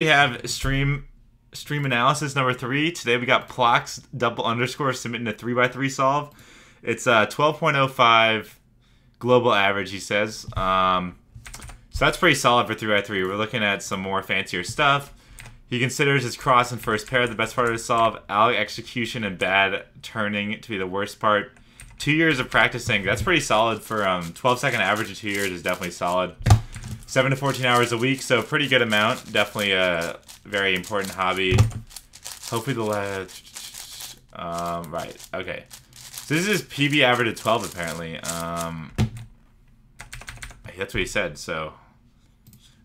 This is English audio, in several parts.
We have stream analysis number 3. Today we got Plox double underscore submitting a 3x3 solve. It's 12.05 global average, he says. So that's pretty solid for 3x3. We're looking at some more fancier stuff. He considers his cross and first pair the best part of the solve, Alg execution and bad turning to be the worst part. 2 years of practicing, that's pretty solid for 12-second average of 2 years is definitely solid. 7 to 14 hours a week, so pretty good amount. Definitely a very important hobby. Hopefully the last... right, okay. So this is PB average of 12 apparently. That's what he said, so...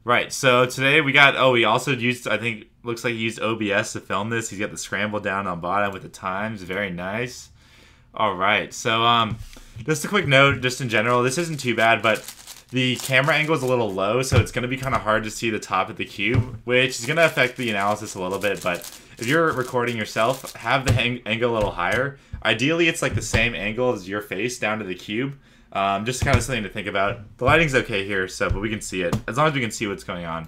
Right, so today we got... Oh, he also used, I think, looks like he used OBS to film this. He's got the scramble down on bottom with the times. Very nice. Alright, so just a quick note, just in general, this isn't too bad, but the camera angle is a little low, so it's going to be kind of hard to see the top of the cube, which is going to affect the analysis a little bit, but if you're recording yourself, have the angle a little higher. Ideally, it's like the same angle as your face down to the cube. Just kind of something to think about. The lighting's okay here, so but we can see it, as long as we can see what's going on.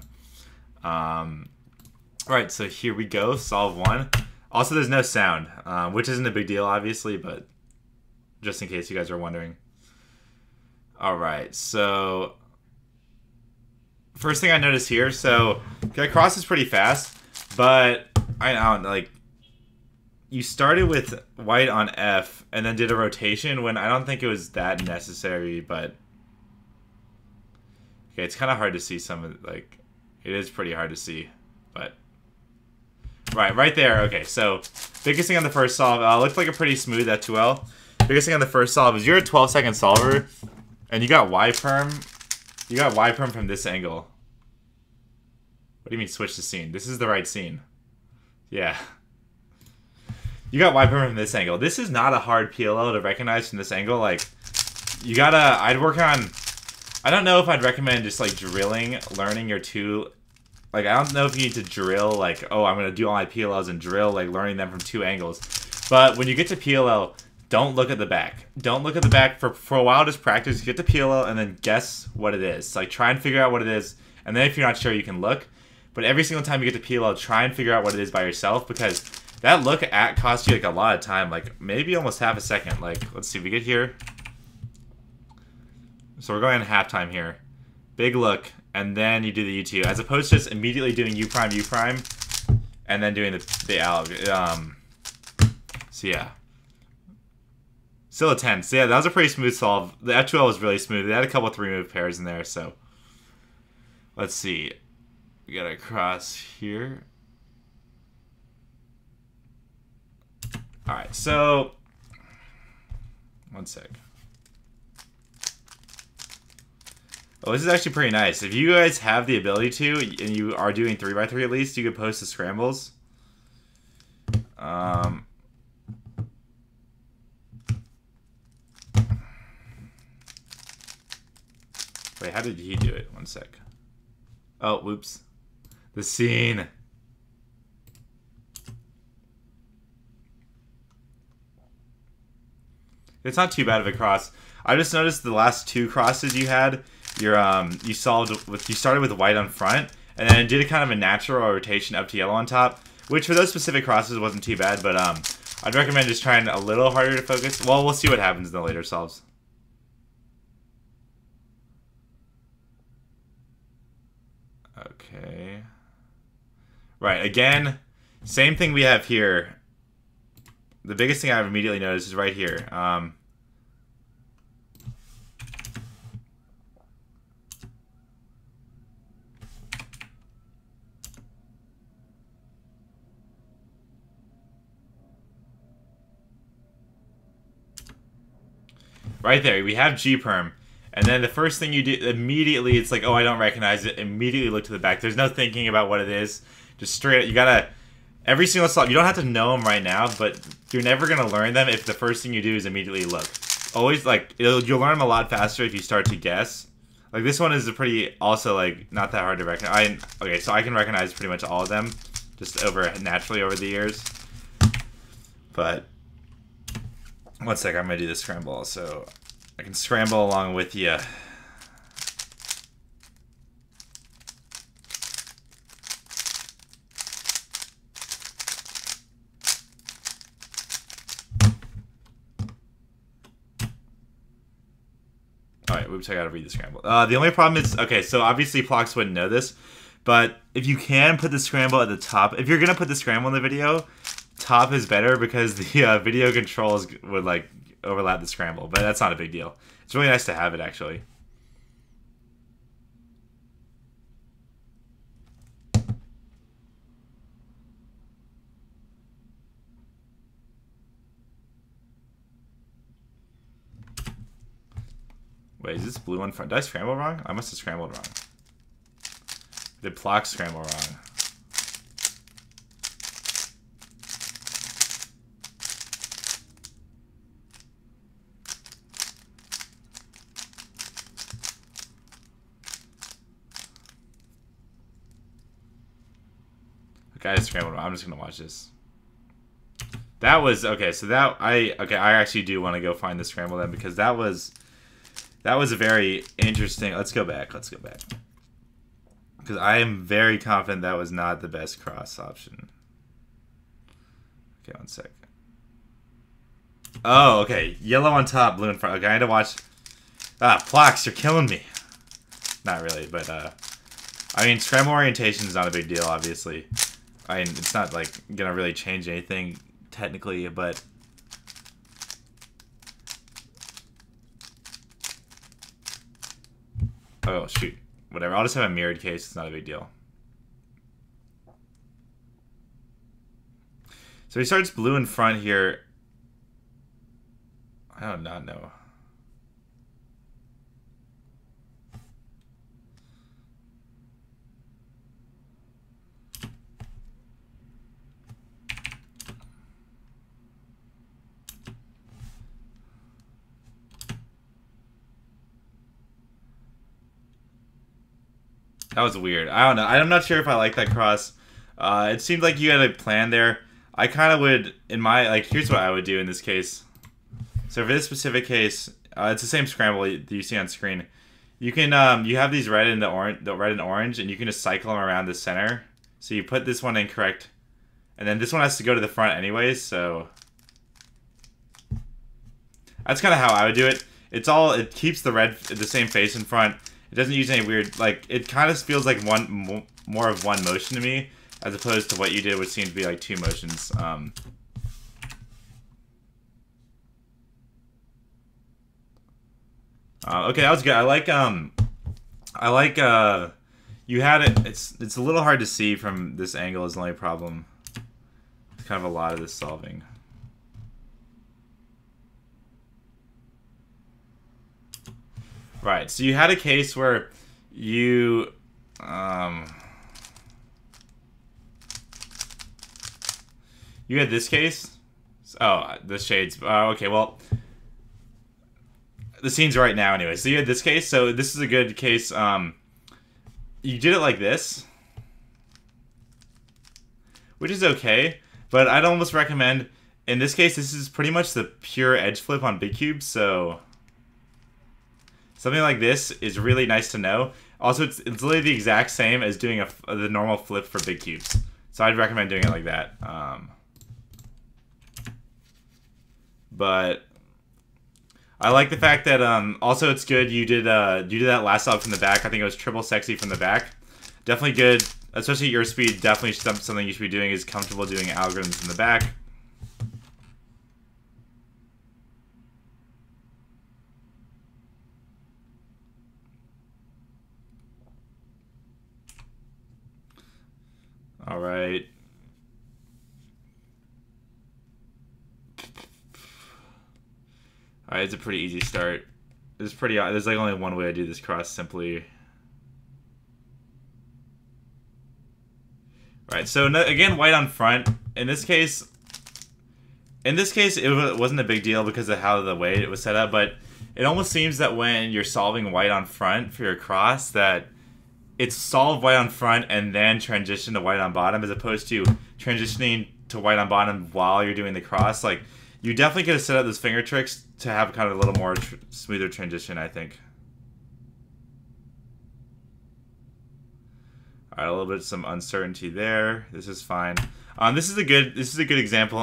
Alright, so here we go, solve 1. Also, there's no sound, which isn't a big deal, obviously, but just in case you guys are wondering. Alright, so first thing I noticed here, so that cross is pretty fast, but I don't like you started with white on F and then did a rotation when I don't think it was that necessary, but okay, it's kind of hard to see some of like it is pretty hard to see, but right there. Okay, so biggest thing on the first solve looked like a pretty smooth F2L. Biggest thing on the first solve is you're a 12-second solver, and you got Y perm. You got Y perm from this angle. What do you mean switch the scene? This is the right scene. Yeah. You got Y perm from this angle. This is not a hard PLO to recognize from this angle. Like, you gotta. I'd work on. I don't know if I'd recommend just like drilling, learning your two. Like, I don't know if you need to drill. Like, oh, I'm gonna do all my PLOs and drill, like learning them from 2 angles. But when you get to PLO, don't look at the back. Don't look at the back for a while. Just practice. Get to PLO and then guess what it is. Like, try and figure out what it is. And then if you're not sure, you can look. But every single time you get to PLO, try and figure out what it is by yourself, because that look at costs you like a lot of time. Like maybe almost half a second. Like, let's see. We get here. So we're going on halftime here. Big look, and then you do the U2, as opposed to just immediately doing U prime, and then doing the alg. So yeah. Still a 10. So yeah, that was a pretty smooth solve. The F2L was really smooth. They had a couple 3-move pairs in there, so. Let's see. We got a cross here. Alright, so. One sec. Oh, this is actually pretty nice. If you guys have the ability to, and you are doing 3x3 at least, you could post the scrambles. Wait, how did he do it? One sec. Oh, whoops. The scene. It's not too bad of a cross. I just noticed the last 2 crosses you had, you started with white on front, and then did a kind of a natural rotation up to yellow on top, which for those specific crosses wasn't too bad, but I'd recommend just trying a little harder to focus. Well, we'll see what happens in the later solves. Okay. Right, again, same thing we have here. The biggest thing I've immediately noticed is right here. Right there, we have G perm. And then the first thing you do, immediately, it's like, oh, I don't recognize it. Immediately look to the back. There's no thinking about what it is. Just straight, you gotta, every single solve, you don't have to know them right now, but you're never gonna learn them if the first thing you do is immediately look. Always, like, you'll learn them a lot faster if you start to guess. Like, this one is a pretty, also, like, not that hard to recognize. Okay, so I can recognize pretty much all of them, just naturally over the years. But, one sec, I'm gonna do the scramble, so I can scramble along with you. sorry. Oops, I gotta read the scramble. The only problem is, okay, so obviously Plox wouldn't know this, but if you can put the scramble at the top, if you're gonna put the scramble in the video, top is better because the video controls would like overlap the scramble, but that's not a big deal. It's really nice to have it actually. Wait, is this blue one front? Did I scramble wrong? I must have scrambled wrong. Did Plox scramble wrong? Okay, I scrambled wrong. I'm just gonna watch this. That was okay. So that I actually do want to go find the scramble then because that was a very interesting. Let's go back. Because I am very confident that was not the best cross option. Okay, one sec. Oh, okay. Yellow on top, blue in front. Okay, I had to watch. Plox, you're killing me. Not really, but I mean, scramble orientation is not a big deal, obviously. I mean, it's not like gonna really change anything technically, but. Oh, shoot. Whatever. I'll just have a mirrored case. It's not a big deal. So he starts blue in front here. I do not know. That was weird. I don't know. I'm not sure if I like that cross. It seemed like you had a plan there. I kind of would, in my, like, here's what I would do in this case. So for this specific case, it's the same scramble that you see on screen. You can, you have these red and the red and orange, and you can just cycle them around the center. So you put this one in correct, and then this one has to go to the front anyways, so. That's kind of how I would do it. It keeps the same face in front. It doesn't use any weird, like, it kind of feels like more of one motion to me, as opposed to what you did, which seemed to be like two motions. Okay, that was good. I like, you had it, it's a little hard to see from this angle is the only problem. It's kind of a lot of this solving. Right, so you had a case where you, you had this case. Oh, the shades. Okay, well, the scene's right now anyway. So you had this case. So this is a good case. You did it like this, which is okay. But I'd almost recommend, in this case, this is pretty much the pure edge flip on big cubes. So something like this is really nice to know. Also, it's literally the exact same as doing the normal flip for big cubes. So I'd recommend doing it like that. But I like the fact that also it's good you did that last up from the back. I think it was triple sexy from the back. Definitely good, especially at your speed. Definitely something you should be doing is comfortable doing algorithms in the back. All right. Alright, it's a pretty easy start. There's like only one way to do this cross simply. Right, so again, white on front. In this case, it wasn't a big deal because of how the way it was set up, but it almost seems that when you're solving white on front for your cross, that it's solve white on front and then transition to white on bottom, as opposed to transitioning to white on bottom while you're doing the cross. Like, you definitely could have set up those finger tricks to have kind of a little more smoother transition, I think. All right, a little bit some uncertainty there. This is fine. This is a good example.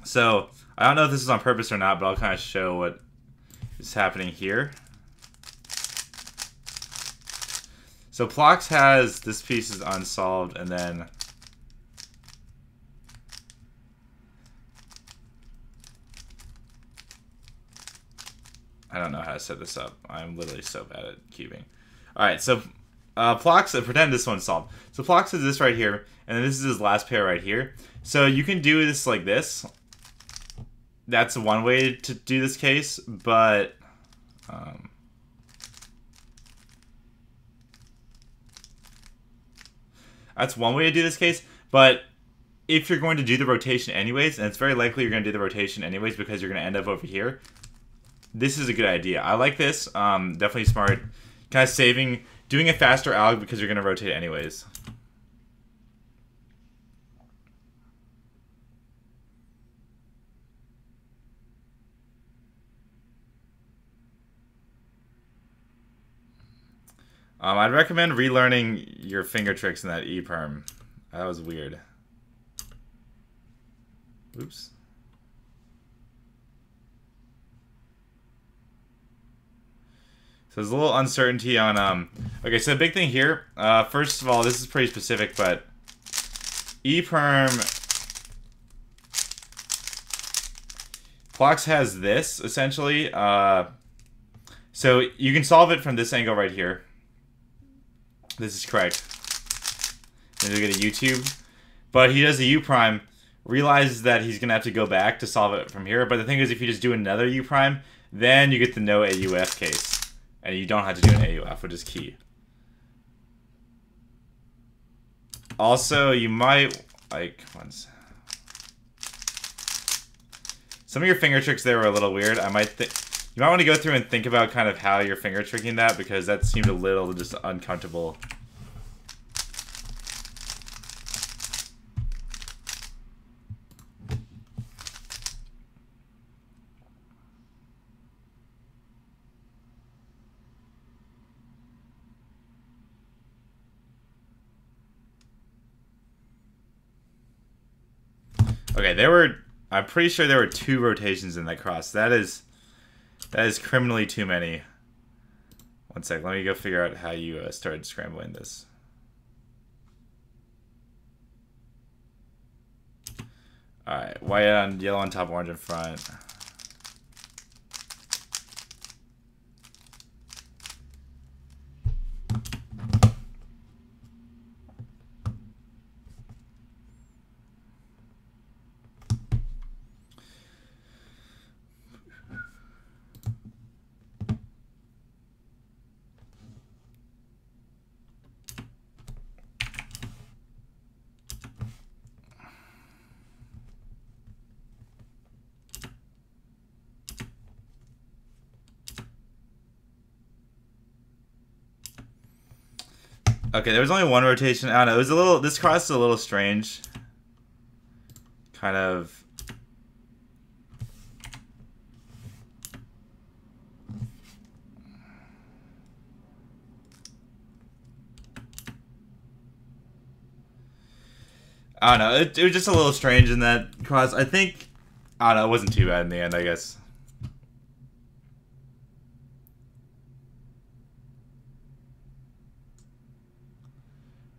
So I don't know if this is on purpose or not, but I'll kind of show what is happening here. So Plox has this piece is unsolved, and then I don't know how to set this up. I'm literally so bad at cubing. All right, so Plox, pretend this one's solved. So Plox is this right here, and then this is his last pair right here. So you can do this like this. That's one way to do this case, but that's one way to do this case. But if you're going to do the rotation anyways, and it's very likely you're going to do the rotation anyways because you're going to end up over here, this is a good idea. I like this. Definitely smart. Kind of doing a faster alg because you're going to rotate anyways. I'd recommend relearning your finger tricks in that E-perm. That was weird. Oops. So there's a little uncertainty on, okay, so the big thing here, first of all, this is pretty specific, but E-perm, Plox has this, essentially, so you can solve it from this angle right here. This is correct. And you get a U-tube. But he does a U-prime, realizes that he's going to have to go back to solve it from here. But the thing is, if you just do another U-prime, then you get the no AUF case. And you don't have to do an AUF, which is key. Also, you might, like, some of your finger tricks there were a little weird. You might want to go through and think about kind of how you're finger tricking that, because that seemed a little just uncomfortable. Okay, I'm pretty sure there were 2 rotations in that cross. That is criminally too many. One sec, let me go figure out how you started scrambling this. Alright, white on yellow on top, orange in front. Okay, there was only 1 rotation. I don't know. It was a little. This cross is a little strange. Kind of. I don't know. It was just a little strange in that cross. I don't know. It wasn't too bad in the end, I guess.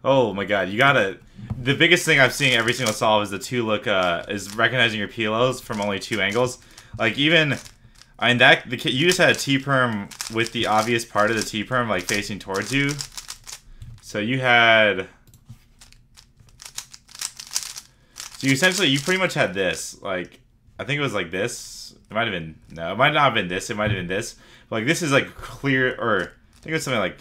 Oh my god, you gotta... The biggest thing I've seen every single solve is the 2 look, is recognizing your PLOs from only 2 angles. Like, even... I mean, you just had a T-perm with the obvious part of the T-perm, like, facing towards you. So you had... So you pretty much had this. Like, I think it was like this. It might have been... No, it might not have been this. It might have been this. But, like, this is, like, clear... Or, I think it was something like...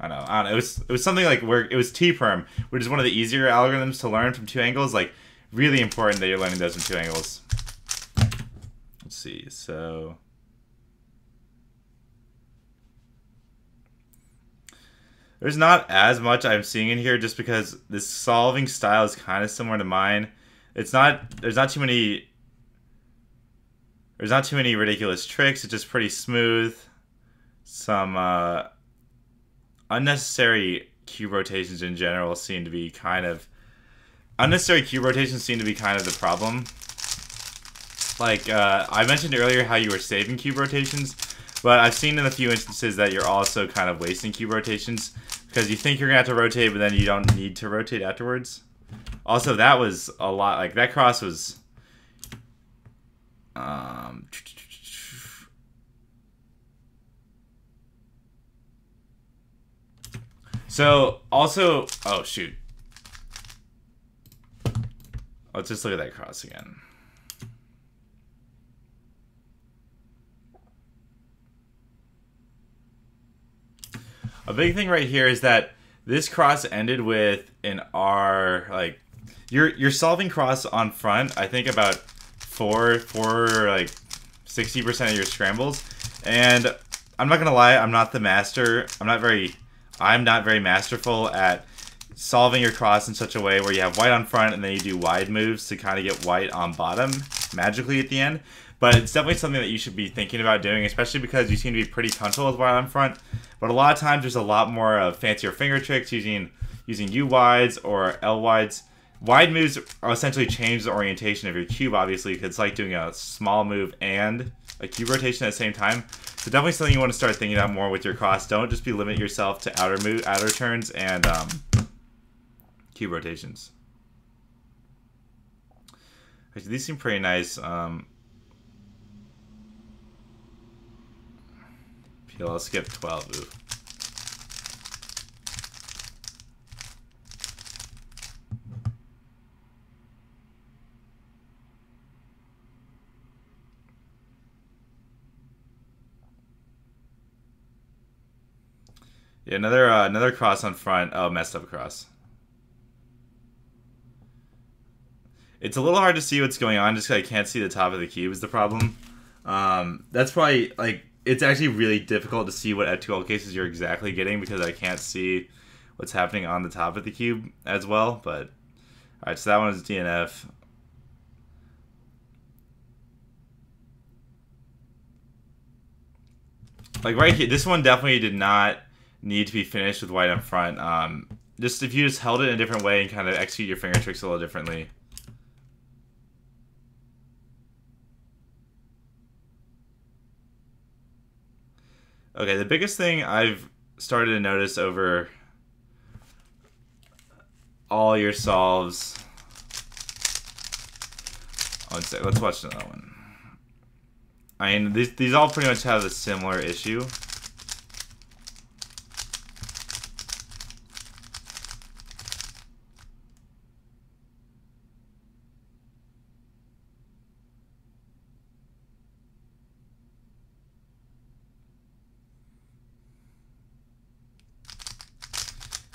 I don't know. It was something like where it was T-perm, which is one of the easier algorithms to learn from 2 angles. Like, really important that you're learning those from 2 angles. Let's see. So there's not as much I'm seeing in here, just because this solving style is kind of similar to mine. There's not too many ridiculous tricks. It's just pretty smooth. Some unnecessary cube rotations in general seem to be kind of... Unnecessary cube rotations seem to be kind of the problem. Like, I mentioned earlier how you were saving cube rotations, but I've seen in a few instances that you're also kind of wasting cube rotations, because you think you're gonna have to rotate, but then you don't need to rotate afterwards. Also, that was a lot. Like that cross was. So also, oh shoot. Let's just look at that cross again. A big thing right here is that this cross ended with an R. Like you're solving cross on front. I think about four like 60% of your scrambles. And I'm not gonna lie, I'm not the master. I'm not very masterful at solving your cross in such a way where you have white on front and then you do wide moves to kind of get white on bottom magically at the end. But it's definitely something that you should be thinking about doing, especially because you seem to be pretty comfortable with white on front. But a lot of times there's a lot more fancier finger tricks using U wides or L wides. Wide moves essentially change the orientation of your cube, obviously, because it's like doing a small move and a cube rotation at the same time. So definitely something you want to start thinking about more with your cross. Don't just limit yourself to outer turns and cube rotations. Actually, these seem pretty nice. PL, I'll skip 12. Ooh. Yeah, another cross on front. Oh, messed up cross. It's a little hard to see what's going on just because I can't see the top of the cube is the problem. That's probably, like, it's actually really difficult to see what F2L cases you're exactly getting because I can't see what's happening on the top of the cube as well. But, alright, so that one is DNF. Like, right here, this one definitely did not need to be finished with white on front. Just if you just held it in a different way and kind of execute your finger tricks a little differently. Okay, the biggest thing I've started to notice over all your solves. Let's watch another one. I mean, these all pretty much have a similar issue.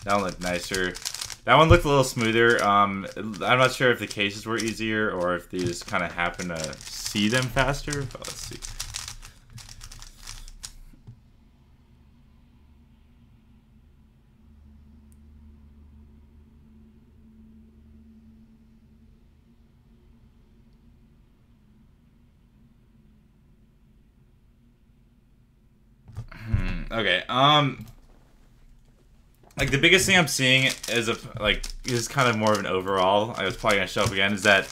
That one looked nicer. That one looked a little smoother. I'm not sure if the cases were easier or if they just kind of happen to see them faster. But let's see. Okay. Like the biggest thing I'm seeing is is kind of more of an overall. I was probably gonna show up again. Is that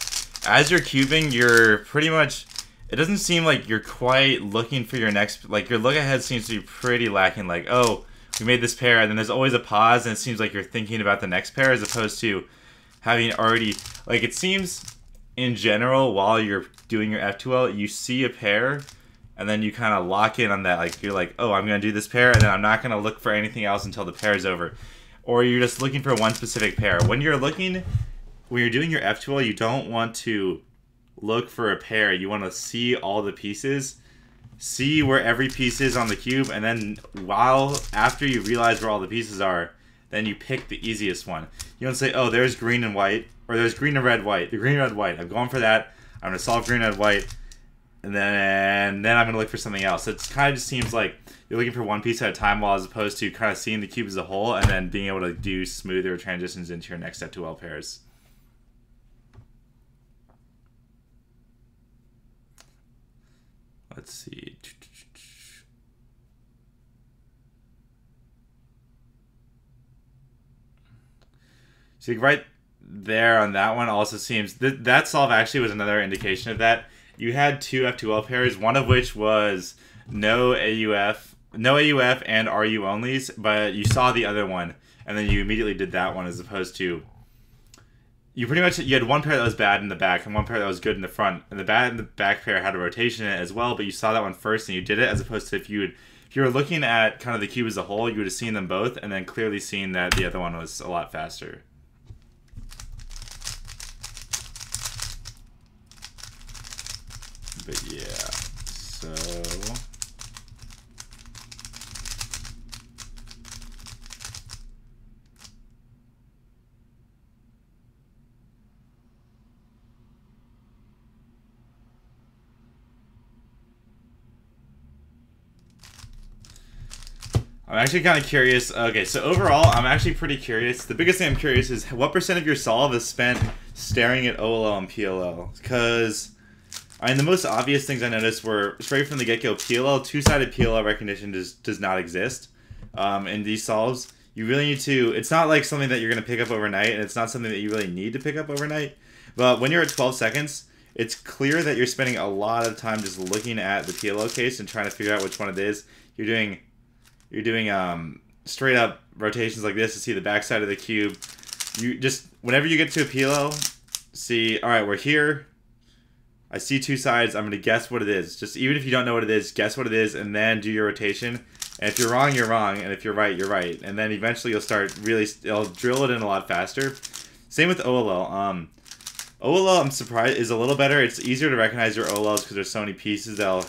as you're cubing, you're pretty much. It doesn't seem like you're quite looking for your next. Like your look ahead seems to be pretty lacking. Like, oh, we made this pair, and then there's always a pause, and it seems like you're thinking about the next pair as opposed to having already. Like it seems in general while you're doing your F2L, you see a pair. And then you kind of lock in on that, like you're like, oh, I'm gonna do this pair, and then I'm not gonna look for anything else until the pair is over, or you're just looking for one specific pair. When you're doing your F2L, you don't want to look for a pair. You want to see all the pieces, see where every piece is on the cube, and then after you realize where all the pieces are, then you pick the easiest one. You don't say, oh, there's green and white, or there's green and red, white. The green, red, white. I'm going for that. I'm gonna solve green, red, white. And then I'm going to look for something else. It kind of just seems like you're looking for one piece at a time, while as opposed to kind of seeing the cube as a whole and then being able to do smoother transitions into your next F2L pairs. Let's see. See, right there on that one also seems... That solve actually was another indication of that. You had two F2L pairs, one of which was no AUF and RU onlys, but you saw the other one. and then you immediately did that one, as opposed to you had one pair that was bad in the back and one pair that was good in the front, and the bad in the back pair had a rotation in it as well, but you saw that one first and you did it, as opposed to if you were looking at kind of the cube as a whole, you would have seen them both and then clearly seen that the other one was a lot faster. But yeah, so I'm actually kind of curious. Okay, so overall, I'm actually pretty curious. The biggest thing I'm curious is what % of your solve is spent staring at OLL and PLL. Because, I mean, the most obvious things I noticed were, straight from the get-go, PLL, two-sided PLL recognition does not exist in these solves. You really need to, it's not like something that you're going to pick up overnight, and it's not something that you really need to pick up overnight. But when you're at 12 seconds, it's clear that you're spending a lot of time just looking at the PLL case and trying to figure out which one it is. You're doing straight up rotations like this to see the backside of the cube. You just, whenever you get to a PLL, see, all right, we're here. I see two sides. I'm going to guess what it is. Just even if you don't know what it is, guess what it is, and then do your rotation. And if you're wrong, you're wrong. And if you're right, you're right. And then eventually you'll start it'll drill it in a lot faster. Same with OLL. OLL, I'm surprised, is a little better. It's easier to recognize your OLLs because there's so many pieces that'll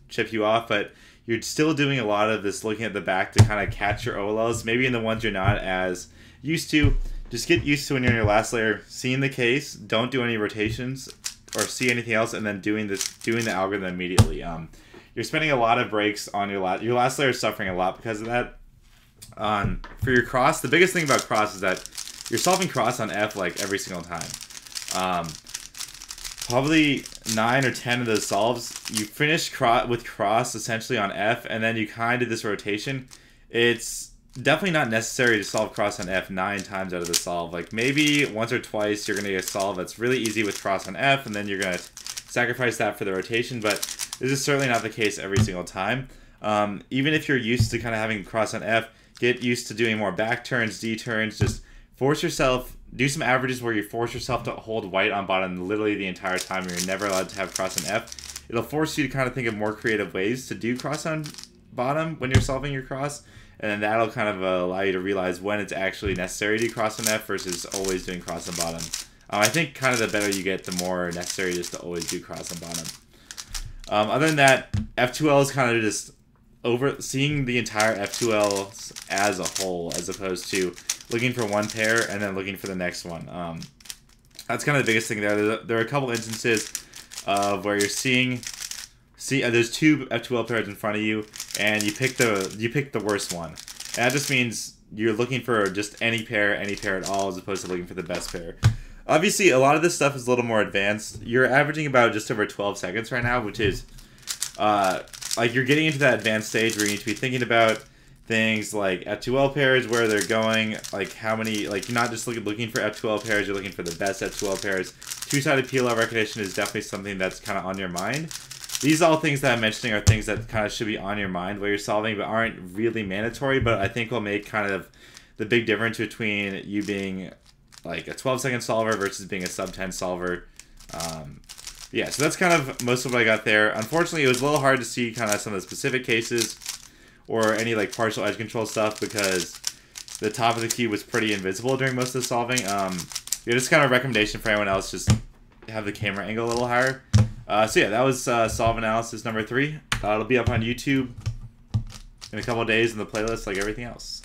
chip you off, but you're still doing a lot of this looking at the back to kind of catch your OLLs. Maybe in the ones you're not as used to. Just get used to when you're in your last layer, seeing the case, don't do any rotations or see anything else, and then doing the algorithm immediately. You're spending a lot of breaks on your last layer is suffering a lot because of that. For your cross, the biggest thing about cross is that you're solving cross on F like every single time. Probably 9 or 10 of those solves, you finish with cross essentially on F, and then you kind of do this rotation. It's definitely not necessary to solve cross on F 9 times out of the solve. Like maybe once or twice you're going to get a solve that's really easy with cross on F, and then you're going to sacrifice that for the rotation, but this is certainly not the case every single time. Even if you're used to kind of having cross on F, get used to doing more back turns, D turns, just force yourself. Do some averages where you force yourself to hold white on bottom literally the entire time. You're never allowed to have cross on F. It'll force you to kind of think of more creative ways to do cross on bottom when you're solving your cross. And then that'll kind of allow you to realize when it's actually necessary to do cross on F versus always doing cross on bottom. I think kind of the better you get, the more necessary it is to always do cross on bottom. Other than that, F2L is kind of just seeing the entire F2L as a whole, as opposed to looking for one pair and then looking for the next one. That's kind of the biggest thing there. There are a couple instances of where you're seeing there's two F2L pairs in front of you, and you pick the worst one. And that just means you're looking for just any pair at all, as opposed to looking for the best pair. Obviously, a lot of this stuff is a little more advanced. You're averaging about just over 12 seconds right now, which is like you're getting into that advanced stage where you need to be thinking about things like F2L pairs, where they're going, like how many, like you're not just looking for F2L pairs, you're looking for the best F2L pairs. Two-sided PLL recognition is definitely something that's kind of on your mind. These all things that I'm mentioning are things that kind of should be on your mind while you're solving, but aren't really mandatory, but I think will make kind of the big difference between you being like a 12-second solver versus being a sub-10 solver. Yeah, so that's kind of most of what I got there. Unfortunately, it was a little hard to see kind of some of the specific cases or any like partial edge control stuff because the top of the cube was pretty invisible during most of the solving. Yeah, just kind of a recommendation for anyone else, just have the camera angle a little higher. So yeah, that was solve analysis number 3. It'll be up on YouTube in a couple of days in the playlist like everything else.